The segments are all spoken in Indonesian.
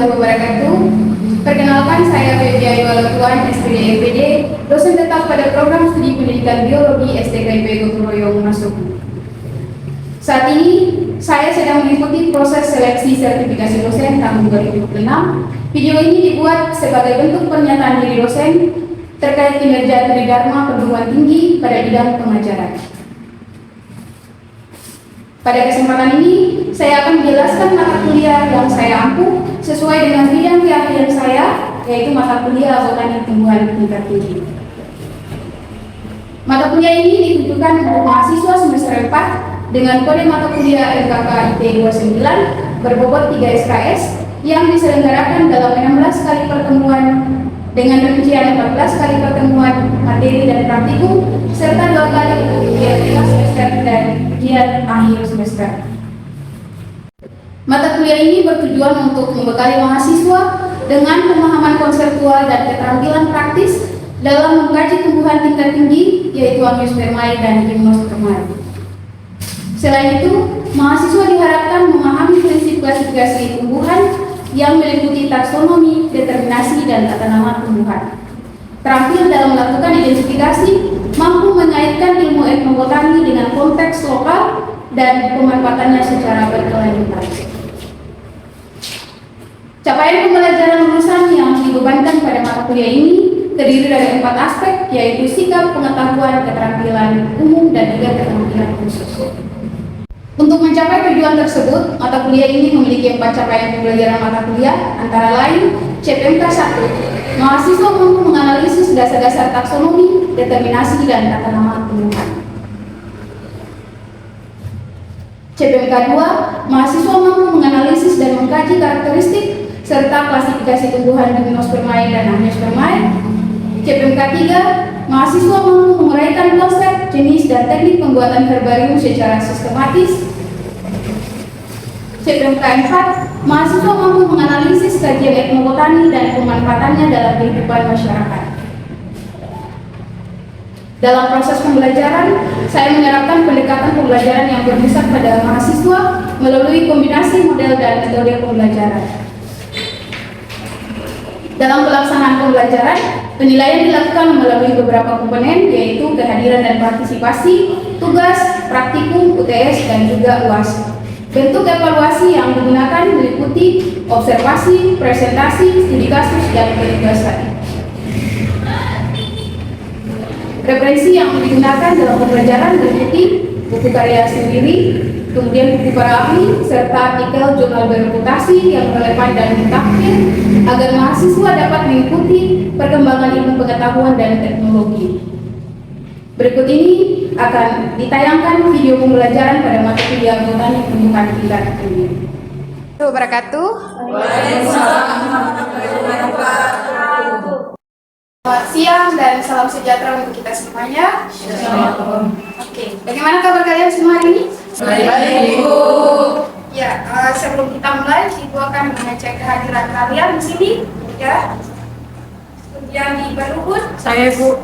warahmatullahi wabarakatuh. Perkenalkan, saya Febri Ayu Alatuan, SPD MPD, dosen tetap pada program studi pendidikan biologi STKIP Gotong Royong Masoku. Saat ini, saya sedang mengikuti proses seleksi sertifikasi dosen tahun 2026. Video ini dibuat sebagai bentuk pernyataan diri dosen terkait kinerja Tridharma perguruan tinggi pada bidang pengajaran. Pada kesempatan ini, saya akan menjelaskan mata kuliah yang saya ampuh sesuai dengan bidang keahlian saya, yaitu mata kuliah Botani Tumbuhan tingkat tinggi. Mata kuliah ini ditujukan untuk mahasiswa semester 4 dengan kode mata kuliah LKK IT 29 berbobot 3 SKS yang diselenggarakan dalam 16 kali pertemuan dengan rincian 14 kali pertemuan materi dan praktikum serta 2 kali ujian tengah semester dan ujian akhir semester. Mata kuliah ini bertujuan untuk membekali mahasiswa dengan pemahaman konseptual dan keterampilan praktis dalam mengkaji tumbuhan tingkat tinggi, yaitu Angiospermae dan Gymnospermae. Selain itu, mahasiswa diharapkan memahami prinsip klasifikasi tumbuhan yang meliputi taksonomi, determinasi, dan tata nama tumbuhan. Terampil dalam melakukan identifikasi, mampu mengaitkan ilmu etnobotani dengan konteks lokal dan pemanfaatannya secara berkelanjutan. Capaian pembelajaran lulusan yang dibebankan pada mata kuliah ini terdiri dari 4 aspek, yaitu sikap, pengetahuan, keterampilan umum, dan juga keterampilan khusus. Untuk mencapai tujuan tersebut, mata kuliah ini memiliki 4 capaian pembelajaran mata kuliah, antara lain CPMK 1. Mahasiswa mampu menganalisis dasar-dasar taksonomi, determinasi, dan tata nama tumbuhan. CPMK 2. Mahasiswa mampu menganalisis dan mengkaji karakteristik serta klasifikasi tumbuhan Gymnospermae dan Angiospermae. CPMK 3. Mahasiswa mampu menguraikan konsep, jenis, dan teknik pembuatan herbarium secara sistematis. CPMK 4. Mahasiswa mampu menganalisis kajian etnobotani dan pemanfaatannya dalam kehidupan masyarakat. Dalam proses pembelajaran, saya menerapkan pendekatan pembelajaran yang berpusat pada mahasiswa melalui kombinasi model dan metode pembelajaran. Dalam pelaksanaan pembelajaran, penilaian dilakukan melalui beberapa komponen, yaitu kehadiran dan partisipasi, tugas, praktikum, UTS, dan juga UAS. Bentuk evaluasi yang digunakan meliputi observasi, presentasi, studi kasus, dan penugasan. Referensi yang digunakan dalam pembelajaran meliputi buku karya sendiri, kemudian buku para ahli, serta artikel jurnal bereputasi yang relevan dan mutakhir agar mahasiswa dapat mengikuti perkembangan ilmu pengetahuan dan teknologi. Berikut ini akan ditayangkan video pembelajaran pada mata kuliah Botani Tumbuhan tingkat tinggi. Wabarakatuh. Selamat siang dan salam sejahtera untuk kita semuanya. Oke, bagaimana kabar kalian semua hari ini? Baik, Ibu. Ya, sebelum kita mulai, Ibu akan mengecek kehadiran kalian di sini, ya. Kemudian di Baruhut, Saya, Bu.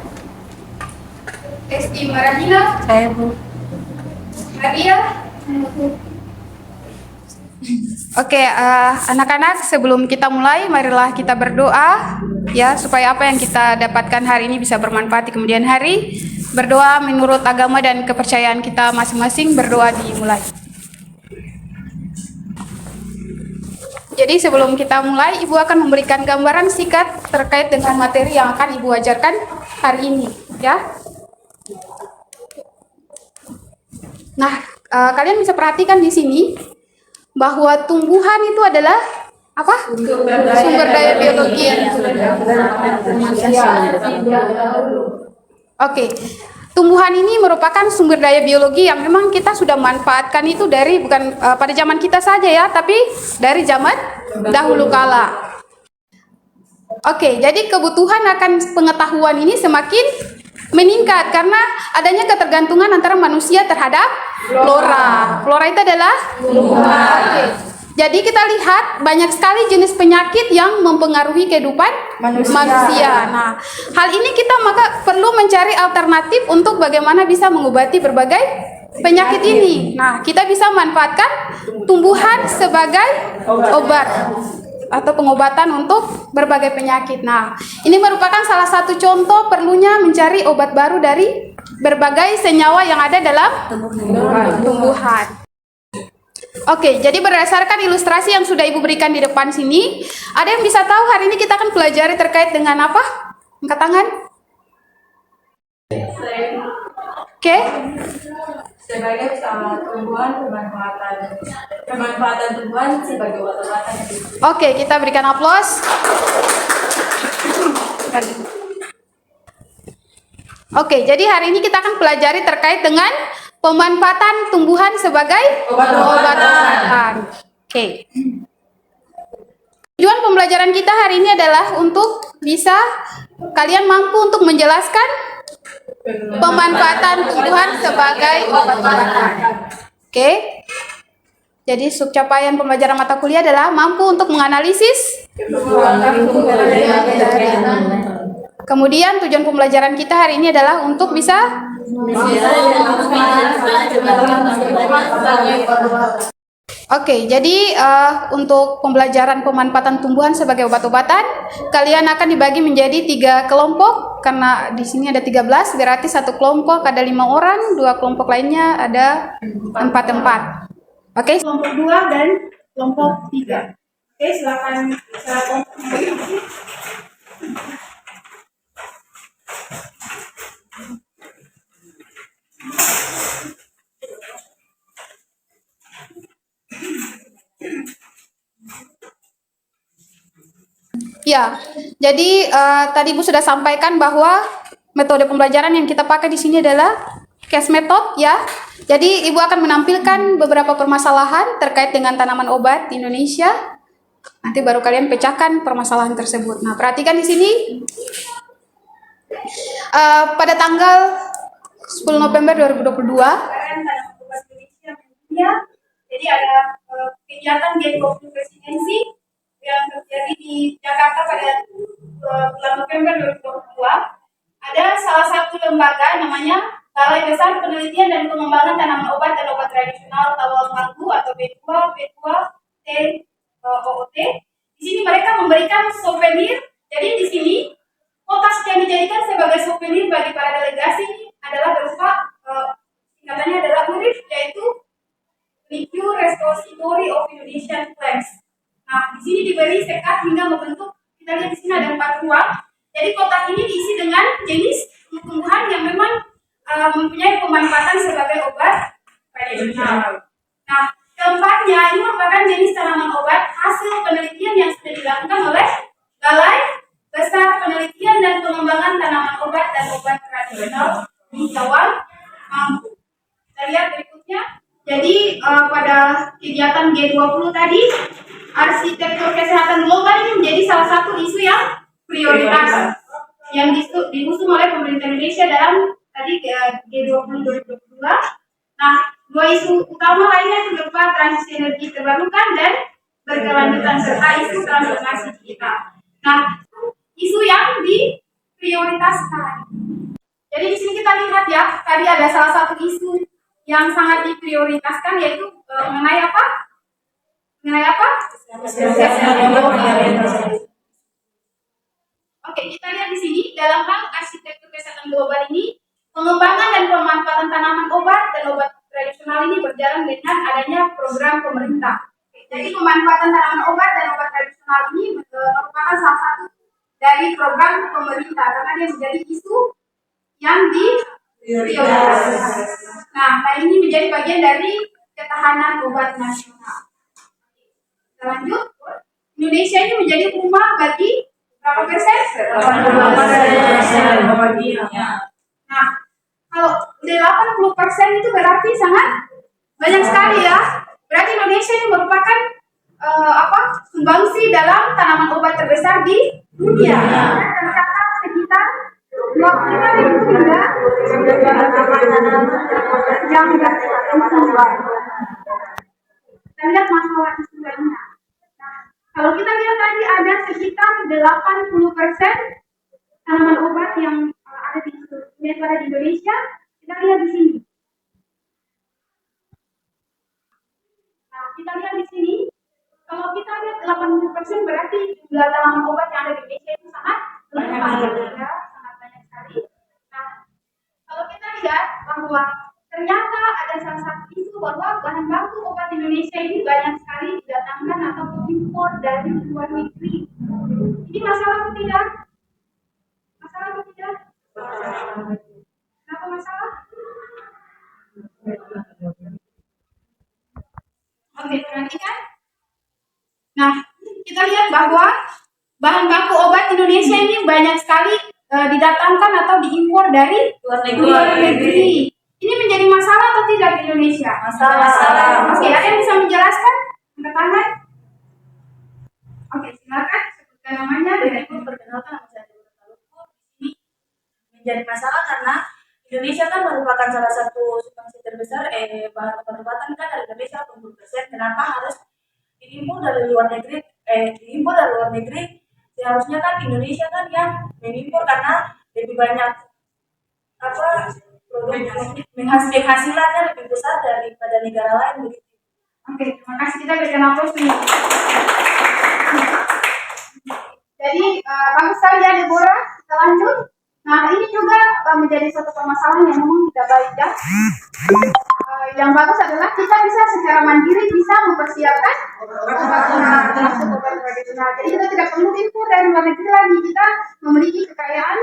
Esti Maragina, Saya, Bu. Maria. Oke, anak-anak, sebelum kita mulai, marilah kita berdoa, ya, supaya apa yang kita dapatkan hari ini bisa bermanfaat di kemudian hari. Berdoa menurut agama dan kepercayaan kita masing-masing. Berdoa dimulai. Jadi sebelum kita mulai, Ibu akan memberikan gambaran singkat terkait dengan materi yang akan Ibu ajarkan hari ini, ya. Nah, kalian bisa perhatikan di sini bahwa tumbuhan itu adalah apa? Sumber daya biologi yang Oke, tumbuhan ini merupakan sumber daya biologi yang memang kita sudah manfaatkan itu dari bukan pada zaman kita saja ya, tapi dari zaman dahulu kala. Oke, jadi kebutuhan akan pengetahuan ini semakin meningkat karena adanya ketergantungan antara manusia terhadap flora. Flora itu adalah tumbuhan. Oke. Jadi kita lihat banyak sekali jenis penyakit yang mempengaruhi kehidupan manusia. Nah, hal ini kita maka perlu mencari alternatif untuk bagaimana bisa mengobati berbagai penyakit ini. Nah, kita bisa manfaatkan tumbuhan sebagai obat. atau pengobatan untuk berbagai penyakit. Nah, ini merupakan salah satu contoh perlunya mencari obat baru dari berbagai senyawa yang ada dalam tumbuhan. Oke, jadi berdasarkan ilustrasi yang sudah Ibu berikan di depan sini, ada yang bisa tahu hari ini kita akan pelajari terkait dengan apa? Angkat tangan. Oke. Sebagai tumbuhan pemanfaatan tumbuhan sebagai obat-obatan. Oke, kita berikan aplaus. Oke, jadi hari ini kita akan pelajari terkait dengan pemanfaatan tumbuhan sebagai obat-obatan. Oke. Tujuan pembelajaran kita hari ini adalah untuk bisa kalian mampu untuk menjelaskan pemanfaatan tumbuhan sebagai obat-obatan. Oke. Jadi subcapaian pembelajaran mata kuliah adalah mampu untuk menganalisis. Kemudian tujuan pembelajaran kita hari ini adalah untuk bisa Oke, jadi untuk pembelajaran pemanfaatan tumbuhan sebagai obat-obatan, kalian akan dibagi menjadi 3 kelompok, karena di sini ada 13, berarti satu kelompok ada 5 orang, 2 kelompok lainnya ada 4. Oke, kelompok 2 dan kelompok 3. Oke, silakan kelompok. Ya, jadi tadi Ibu sudah sampaikan bahwa metode pembelajaran yang kita pakai di sini adalah case method, ya. Jadi Ibu akan menampilkan beberapa permasalahan terkait dengan tanaman obat di Indonesia. Nanti baru kalian pecahkan permasalahan tersebut. Nah, perhatikan di sini. Pada tanggal 10 November 2022, jadi ada kegiatan G20 presidensi yang terjadi di Jakarta pada bulan November 2022. Ada salah satu lembaga namanya Balai Besar Penelitian dan Pengembangan Tanaman Obat dan Obat Tradisional Tawangmangu atau B2TOOT. Di sini mereka memberikan souvenir. Jadi di sini kotak yang dijadikan sebagai souvenir bagi para delegasi adalah berupa singkatannya adalah URIF, yaitu Review Repository of Indonesian Plants. Nah, di sini diberi sekat hingga membentuk, kita lihat di sini ada 4 ruang. Jadi kotak ini diisi dengan jenis tumbuhan yang memang mempunyai pemanfaatan sebagai obat tradisional. Nah, keempatnya ini merupakan jenis tanaman obat hasil penelitian yang sudah dilakukan oleh Balai Besar Penelitian dan Pengembangan Tanaman Obat dan Obat Tradisional di Tawangmangu. Kita lihat berikutnya. Jadi pada kegiatan G20 tadi, arsitektur kesehatan global ini menjadi salah satu isu yang prioritas yang diusung oleh pemerintah Indonesia dalam tadi G20 2022. Nah, 2 isu utama lainnya berupa transisi energi terbarukan dan berkelanjutan serta isu transformasi digital. Nah, isu yang diprioritaskan. Jadi di sini kita lihat ya, tadi ada salah satu isu yang sangat diprioritaskan, yaitu mengenai apa? Oke, kita lihat di sini dalam hal arsitektur kesehatan global ini, pengembangan dan pemanfaatan tanaman obat dan obat tradisional ini berjalan dengan adanya program pemerintah. Jadi pemanfaatan tanaman obat dan obat tradisional ini merupakan salah satu dari program pemerintah karena dia menjadi isu yang diprioritaskan. Nah, ini menjadi bagian dari ketahanan obat nasional. Kita lanjut. Indonesia ini menjadi rumah bagi berapa persen? 80%. Nah, kalau 80% itu berarti sangat banyak sekali ya. Berarti Indonesia ini merupakan sumbangsi dalam tanaman obat terbesar di dunia. Tercatat sekitar 25.000 hingga yang kita lihat masalah istilahnya. Nah, kalau kita lihat tadi ada sekitar 80% tanaman obat yang ada di Indonesia, kita lihat di sini. Nah, kita lihat di sini Kalau kita lihat 80% berarti jumlah tanaman obat yang ada di Indonesia itu sangat banyak, ya, sangat banyak sekali. Nah, kalau kita lihat bahwa ternyata ada salah satu isu bahwa bahan baku obat Indonesia ini banyak sekali didatangkan atau diimpor dari luar negeri. Ini masalah atau tidak? Masalah atau tidak? Kenapa masalah? Oke, perhatikan. Nah, kita lihat bahwa bahan baku obat Indonesia ini banyak sekali didatangkan atau diimpor dari luar negeri. Ini menjadi masalah atau tidak di Indonesia? Masalah. Oke, ada yang bisa menjelaskan? Angkat tangan. Oke, silakan sebutkan namanya dan Ibu perkenalkan nama saya Dewi Taluku. Ini menjadi masalah karena Indonesia kan merupakan salah satu substansi terbesar bahan obat-obatan kan dari Indonesia 20%. Kenapa harus diimpor dari luar negeri? Diimpor dari luar negeri. Seharusnya kan Indonesia kan yang mengimpor karena lebih banyak penghasilannya lebih besar daripada negara lain begitu. Oke, terima kasih. Kita berikan aplaus dulu. Jadi bagus sekali ya Deborah. Kita lanjut. Nah, ini juga menjadi satu permasalahan yang memang tidak baik ya. Yang bagus adalah kita bisa secara mandiri bisa mempersiapkan obat tradisional. Jadi kita tidak perlu impor dari luar negeri lagi. Kita memiliki kekayaan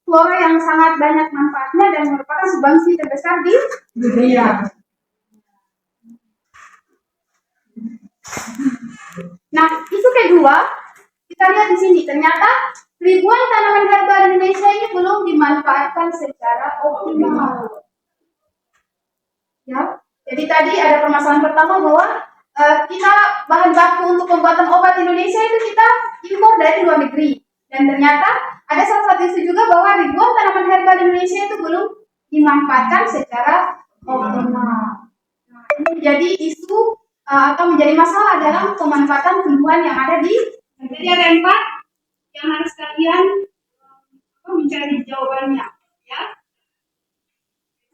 flora yang sangat banyak manfaatnya dan merupakan sumbangsi terbesar di dunia. Nah, isu kedua kita lihat di sini, ternyata ribuan tanaman herbal Indonesia ini belum dimanfaatkan secara optimal. Ya, jadi tadi ada permasalahan pertama bahwa kita bahan baku untuk pembuatan obat Indonesia itu kita impor dari luar negeri, dan ternyata ada salah satu isu juga bahwa ribuan tanaman herbal Indonesia itu belum dimanfaatkan secara optimal. Nah, ini menjadi isu atau menjadi masalah dalam pemanfaatan tumbuhan yang ada di. Jadi ada 4 yang harus kalian mencari jawabannya, ya.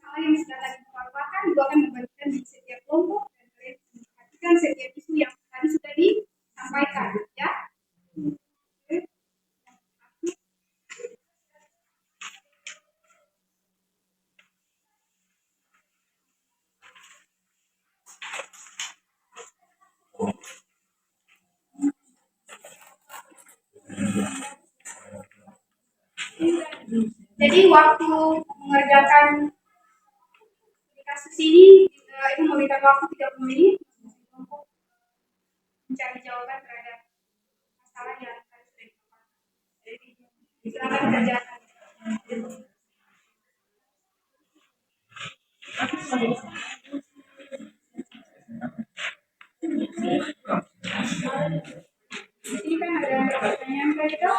Hal yang sudah tadi dipaparkan juga akan dibagikan di setiap kelompok dan kalian memperhatikan setiap isu yang tadi sudah disampaikan, ya. Jadi waktu mengerjakan kasus ini itu memberikan waktu 30 menit untuk mencari jawaban terhadap masalah yang tadi sudah dipaparkan. Jadi silakan kerjakan. Ini kan ada pertanyaan mereka.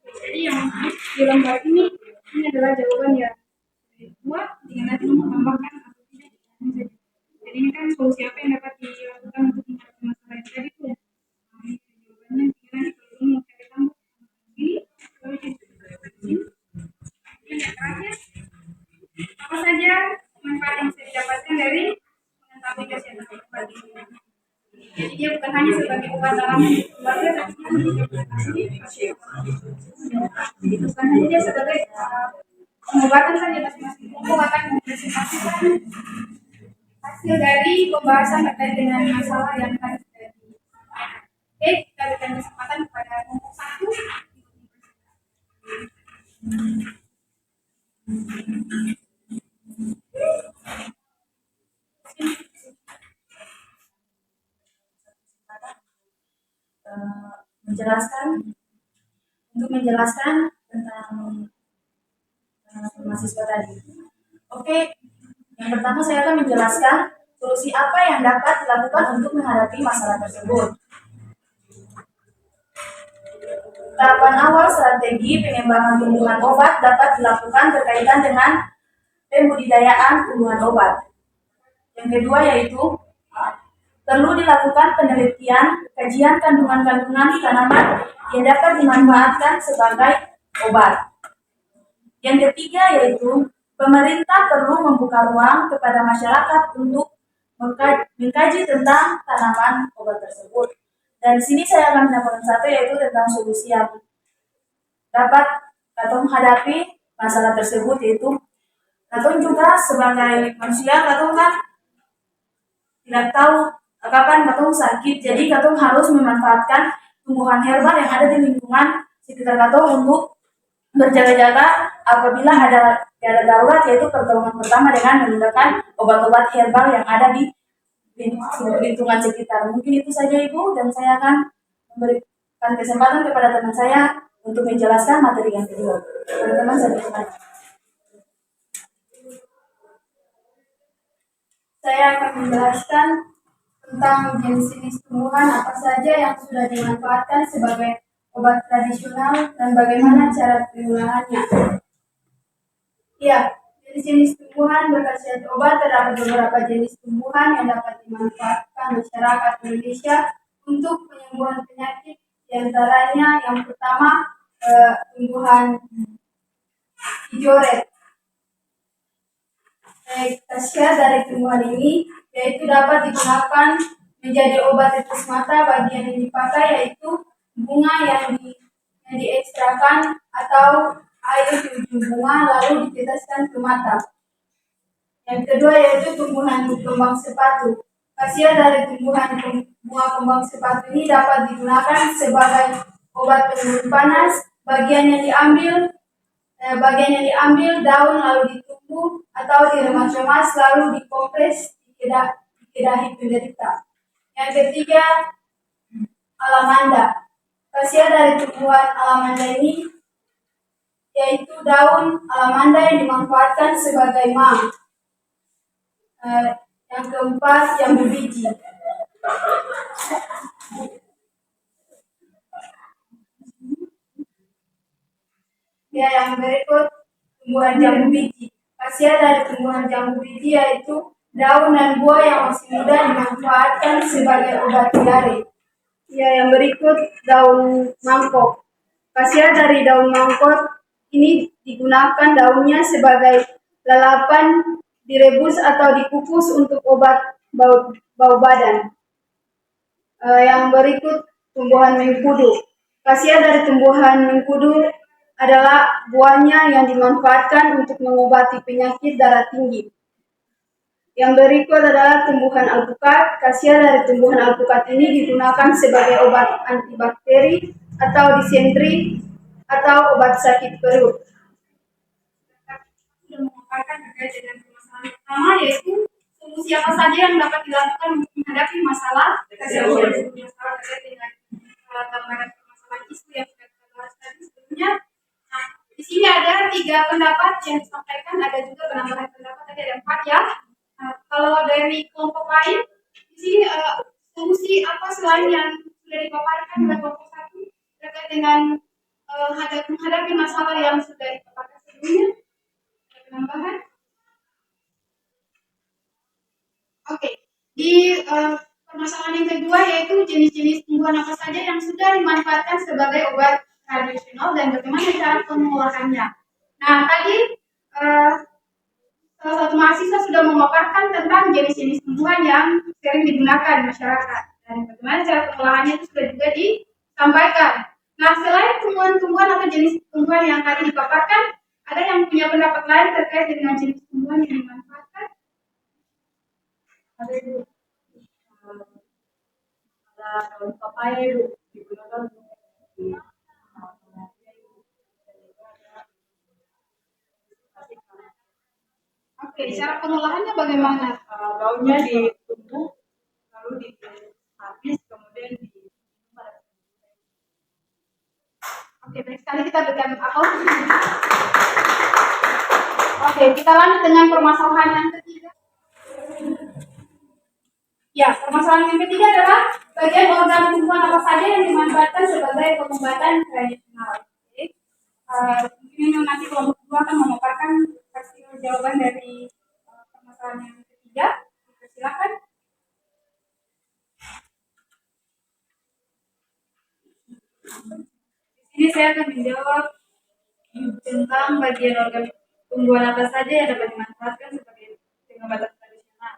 Jadi yang di lembar ini adalah jawaban yang dibuat dengan nanti menambahkan atau tidak. Jadi ini kan solusi apa yang dapat dilakukan untuk mengatasi masalah yang tadi itu ya. Nah, ini jawabannya tinggal nanti kalau ini mau cari tambah ini baru ini. Yang terakhir, apa saja manfaat yang bisa didapatkan dari mengetahui kesehatan obat ini. Jadi dia bukan hanya sebagai obat alami keluarga, tapi bukan hanya dia sebagai pengobatan saja, tapi masih pengobatan mempresentasikan hasil dari pembahasan terkait dengan masalah yang tadi terjadi. Oke, kita berikan kesempatan kepada kelompok 1. Menjelaskan tentang mahasiswa tadi. Oke, yang pertama saya akan menjelaskan solusi apa yang dapat dilakukan untuk menghadapi masalah tersebut. Tahapan awal strategi pengembangan tumbuhan obat dapat dilakukan berkaitan dengan pembudidayaan tumbuhan obat. Yang kedua yaitu perlu dilakukan penelitian, kajian kandungan-kandungan tanaman yang dapat dimanfaatkan sebagai obat. Yang ketiga yaitu pemerintah perlu membuka ruang kepada masyarakat untuk mengkaji tentang tanaman obat tersebut. Dan di sini saya akan menambahkan satu, yaitu tentang solusi yang dapat katong hadapi masalah tersebut, yaitu katong juga sebagai manusia, katong kan tidak tahu kapan katong sakit, jadi katong harus memanfaatkan tumbuhan herbal yang ada di lingkungan sekitar katong untuk berjaga-jaga apabila ada darurat, yaitu pertolongan pertama dengan menggunakan obat-obat herbal yang ada di lingkungan sekitar. Mungkin itu saja Ibu, dan saya akan memberikan kesempatan kepada teman saya untuk menjelaskan materi yang kedua. Teman-teman, saya persilakan. Saya akan menjelaskan tentang jenis-jenis tumbuhan apa saja yang sudah dimanfaatkan sebagai obat tradisional dan bagaimana cara penggunaannya. Ya, jenis-jenis tumbuhan berkhasiat obat. Terdapat beberapa jenis tumbuhan yang dapat dimanfaatkan masyarakat Indonesia untuk penyembuhan penyakit. Di antaranya yang pertama tumbuhan hijoret. Khasiat dari tumbuhan ini yaitu dapat digunakan menjadi obat tetes mata. Bagian yang dipakai yaitu bunga yang diekstrakan atau air di ujung bunga lalu diteteskan ke mata. Yang kedua yaitu tumbuhan kembang sepatu. Khasiat dari tumbuhan bunga kembang sepatu ini dapat digunakan sebagai obat penyembuh panas. Bagian yang diambil daun lalu ditumbuk atau diremas-remas lalu dikompres dikedahi penderita. Yang ketiga, alamanda. Khasiat dari tumbuhan alamanda ini yaitu daun alamanda yang dimanfaatkan sebagai mah. Yang keempat, jambu biji. Ya, yang berikut tumbuhan jambu biji. Khasiat dari tumbuhan jambu biji yaitu daun dan buah yang masih muda dimanfaatkan sebagai obat diare. Ya, yang berikut daun mangkok. Khasiat dari daun mangkok ini digunakan daunnya sebagai lalapan, direbus atau dikukus untuk obat bau badan. Yang berikut tumbuhan mengkudu. Khasiat dari tumbuhan mengkudu adalah buahnya yang dimanfaatkan untuk mengobati penyakit darah tinggi. Yang berikut adalah tumbuhan alpukat. Khasiat dari tumbuhan alpukat ini digunakan sebagai obat antibakteri atau disentri atau obat sakit perut. Sudah memaparkan terkait dengan permasalahan pertama, yaitu solusi apa saja yang dapat dilakukan untuk menghadapi masalah terkait dengan gambaran permasalahan isu yang sudah kita bahas tadi sebelumnya. Nah, di sini ada 3 pendapat yang disampaikan, ada juga penambahan pendapat, tadi ada 4 ya. Nah, kalau dari kelompok lain, di sini solusi apa selain yang sudah dipaparkan oleh kelompok 1 terkait dengan menghadapi masalah yang sudah dipaparkan sebelumnya? Ada penambahan? Oke. Di permasalahan yang kedua yaitu jenis-jenis tumbuhan apa saja yang sudah dimanfaatkan sebagai obat tradisional dan bagaimana cara pengolahannya. Nah, tadi salah satu mahasiswa sudah memaparkan tentang jenis-jenis tumbuhan yang sering digunakan di masyarakat dan bagaimana cara pengolahannya itu sudah juga disampaikan. Nah, selain tumbuhan-tumbuhan atau jenis tumbuhan yang tadi dipaparkan, ada yang punya pendapat lain terkait dengan jenis tumbuhan yang dimanfaatkan? Ada itu ada daun papaya itu digunakan untuk Oke, cara pengolahannya bagaimana? Daunnya ditumbuk lalu habis kemudian Oke, baik sekali kita berikan aplaus. Oke, kita lanjut dengan permasalahan yang ketiga. Ya, permasalahan yang ketiga adalah bagian organ tumbuhan apa saja yang dimanfaatkan sebagai pengobatan tradisional. Oke. Mungkin ini nanti kelompok 2 akan memaparkan jawaban dari permasalahan yang ketiga. Silakan. Di sini saya akan menjawab tentang bagian organ tumbuhan apa saja yang dapat dimanfaatkan sebagai pengobatan tradisional.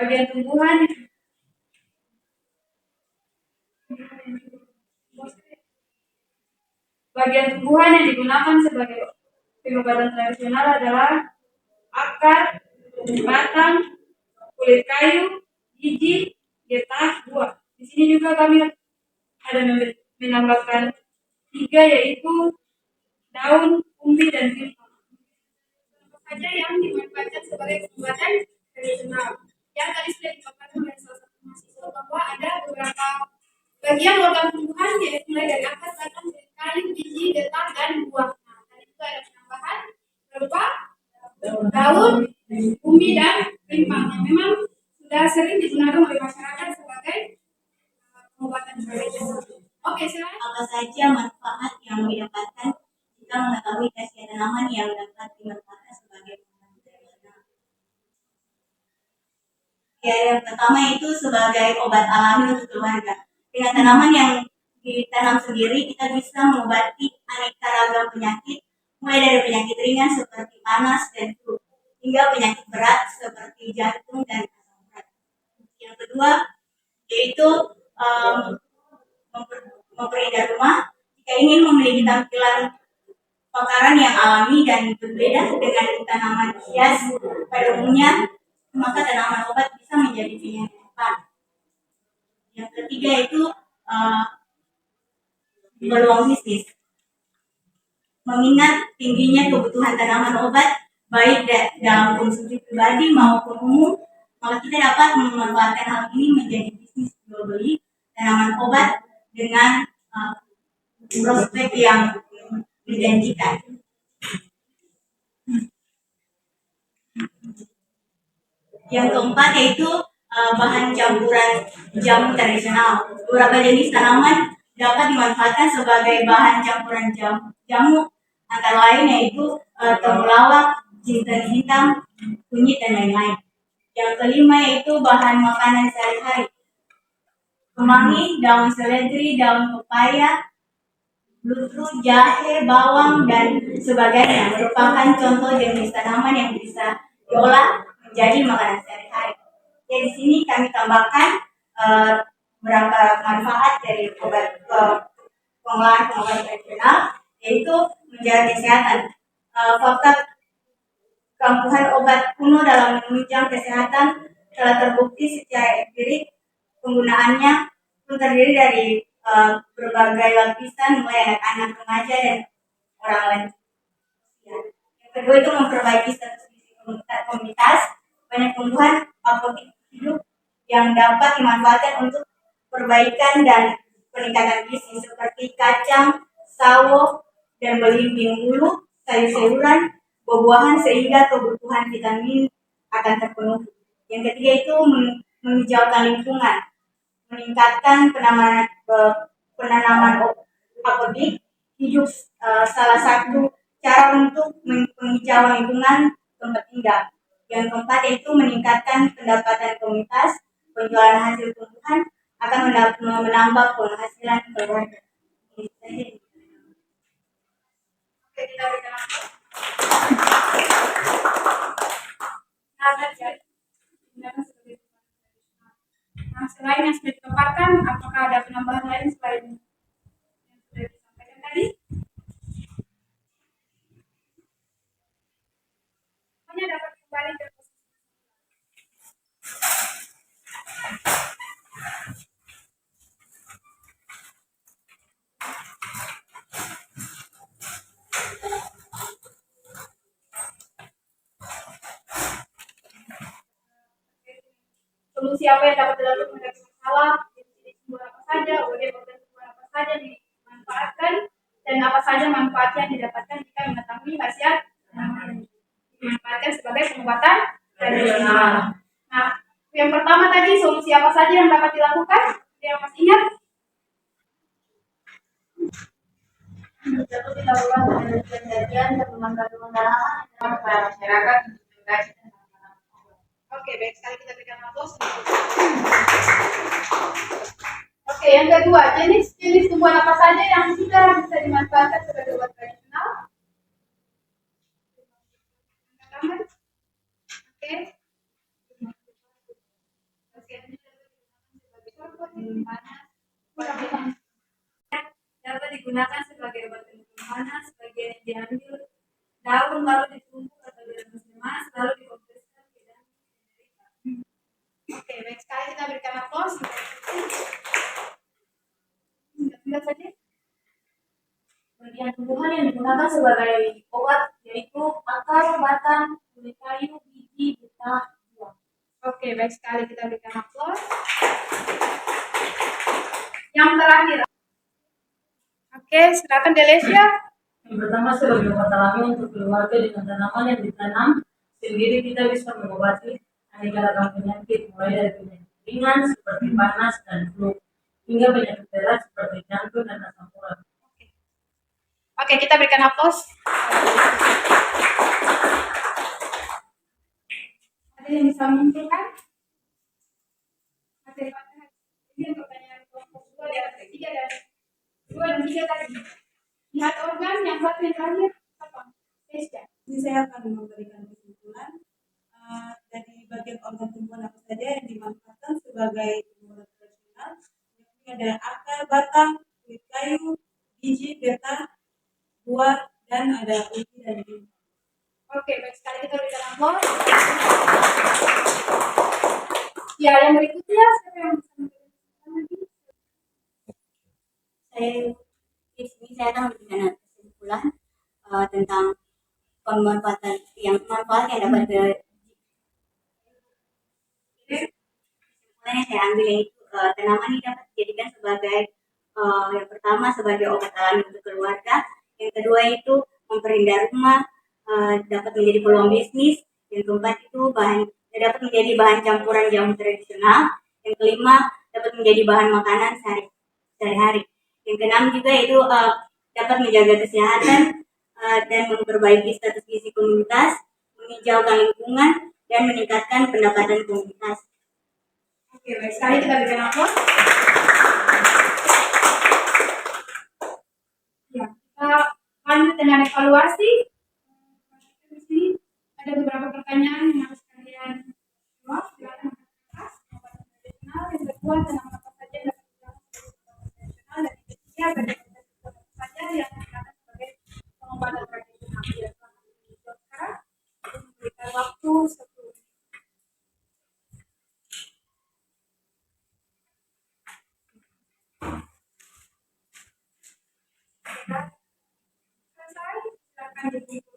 Bagian tumbuhan yang digunakan sebagai pengobatan tradisional adalah akar, batang, kulit kayu, biji, getah, buah. Di sini juga kami ada menambahkan 3, yaitu daun, umbi, dan rimpang. Apa saja yang dimanfaatkan sebagai pengobatan tradisional? Yang tadi sudah dipaparkan oleh salah satu mahasiswa bahwa ada beberapa bagian organ tumbuhan, yaitu mulai dari akar, batang, kulit kayu, biji, getah, dan buah. Nah, tadi juga ada penambahan berupa daun, umbi, dan rimpang yang memang sudah sering digunakan oleh masyarakat sebagai pengobatan tradisional. Oke, silakan. Apa saja manfaat yang didapatkan jika mengetahui khasiat tanaman yang dapat dimanfaatkan sebagai pengobatan tradisional? Ya, yang pertama itu sebagai obat alami untuk keluarga. Dengan tanaman yang ditanam sendiri, kita bisa mengobati aneka ragam penyakit, mulai dari penyakit ringan seperti panas dan flu, hingga penyakit berat seperti jantung dan asam urat. Yang kedua, yaitu memperindah rumah. Jika ingin memiliki tampilan pekaran yang alami dan berbeda dengan tanaman hias pada umumnya, maka tanaman obat bisa menjadi pilihan yang tepat. Yang ketiga itu peluang bisnis. Mengingat tingginya kebutuhan tanaman obat baik dalam konsumsi pribadi maupun umum, maka kita dapat memanfaatkan hal ini menjadi bisnis jual beli tanaman obat dengan prospek yang menjanjikan. Yang keempat yaitu bahan campuran jamu tradisional. Beberapa jenis tanaman dapat dimanfaatkan sebagai bahan campuran jamu, antara lain yaitu temulawak, jinten hitam, kunyit, dan lain-lain. Yang kelima yaitu bahan makanan sehari-hari. Kemangi, daun seledri, daun pepaya, lutruk, jahe, bawang, dan sebagainya merupakan contoh jenis tanaman yang bisa diolah menjadi makanan sehari-hari. Ya, di sini kami tambahkan beberapa manfaat dari obat pengolahan tradisional, yaitu menjaga kesehatan. Fakta kampuhan obat kuno dalam menunjang kesehatan telah terbukti secara empirik. Penggunaannya pun terdiri dari berbagai lapisan, mulai anak-anak, remaja, dan orang lain. Ya. Yang kedua itu memperbaiki status gizi komunitas. Banyak tumbuhan apotik hidup yang dapat dimanfaatkan untuk perbaikan dan peningkatan gizi seperti kacang, sawo, dan belimbing bulu, sayur-sayuran, buah-buahan, sehingga kebutuhan vitamin akan terpenuhi. Yang ketiga itu menghijaukan lingkungan, meningkatkan penanaman apodik hidup, salah satu cara untuk menghijaukan lingkungan tempat tinggal. Yang keempat yaitu meningkatkan pendapatan komunitas. Penjualan hasil tumbuhan akan menambah penghasilan keluarga. Oke, kita berikan Nah, selain yang sudah dipaparkan, apakah ada penambahan lain selain yang sudah disampaikan tadi? Hanya dapat kembali ke posisi. Solusi apa yang dapat dilakukan menghadapi masalah, jenis tumbuhan apa saja, organ tumbuhan apa saja dimanfaatkan, dan apa saja manfaat yang didapatkan jika mengetahui khasiat dimanfaatkan sebagai pengobatan tradisional. Nah, yang pertama tadi solusi apa saja yang dapat dilakukan? Yang masih ingat? Dapat dilakukan penelitian dan pemantauan kepada masyarakat untuk mengkaji. Oke, baik sekali, kita berikan aplaus. Oke, yang kedua, jenis tumbuhan apa saja yang sudah bisa dimanfaatkan sebagai obat tradisional? Oke. digunakan sebagai obat penyembuh panas. Bagian yang diambil daun lalu ditumbuk atau direbus lemas lalu dikompreskan ke dalam penderita. Oke, baik sekali, kita berikan aplaus. Lihat saja. Bagian tumbuhan yang digunakan sebagai obat yaitu akar, batang, kulit kayu, biji, getah, buah. Oke, baik sekali, kita berikan aplaus. Yang terakhir. Oke, silakan Delesia. Yang pertama sebagai obat alami untuk keluarga dengan tanaman yang ditanam sendiri kita bisa mengobati aneka ragam penyakit mulai dari penyakit ringan seperti panas dan flu hingga penyakit berat seperti jantung dan asam urat. Oke, kita berikan aplaus. Ada yang bisa mengumpulkan? Ini pertanyaan kelompok 2 dan 3 dan 2 dan 3 tadi. Lihat organ yang satu yang terakhir apa? Tesya. Ini saya akan memberikan kesimpulan dari bagian organ tumbuhan apa saja yang dimanfaatkan sebagai tumbuhan tradisional. Ini ada akar, batang, kulit kayu, biji, getah, buah, dan ada ubi dan limpa. Oke, baik sekali, kita berikan aplaus. Ya, yang berikutnya siapa yang bisa memberikan lagi? Di sini saya akan memberikan kesimpulan tentang pemanfaatan manfaat yang dapat kesimpulan yang saya ambil yaitu tanaman ini dapat dijadikan sebagai yang pertama sebagai obat alami untuk keluarga, yang kedua itu memperindah rumah, dapat menjadi peluang bisnis, yang keempat itu dapat menjadi bahan campuran jamu tradisional, yang kelima dapat menjadi bahan makanan sehari-hari. Yang keenam juga itu dapat menjaga kesehatan dan memperbaiki status gizi komunitas, menghijaukan lingkungan, dan meningkatkan pendapatan komunitas. Oke, baik sekali, kita berikan aplaus. Ya, kita lanjut dengan evaluasi. Di sini ada beberapa pertanyaan yang harus kalian jawab. Silakan obat tradisional. Yang kedua, tanaman apa saja yang dapat digunakan sebagai obat tradisional, dan yang ketiga, bagaimana apa saja yang digunakan sebagai pengobatan tradisional. Ya, selamat menjawab sekarang. Memberikan waktu 10 menit. Selesai, silakan dikumpulkan.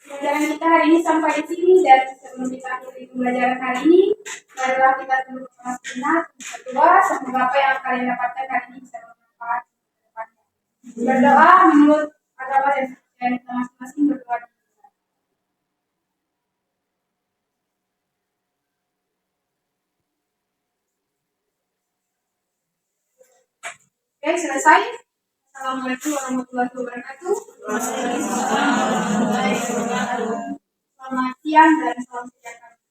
Pembelajaran kita hari ini sampai di sini, dan sebelum kita akhiri pembelajaran hari ini, marilah kita tunduk kepada sejenak, berdoa, semoga apa yang kalian dapatkan hari ini bisa bermanfaat ke depannya. Berdoa menurut agama dan kepercayaan kita masing-masing, berdoa di kita. Oke, selesai. Assalamualaikum warahmatullahi wabarakatuh. Selamat siang dan salam sejahtera.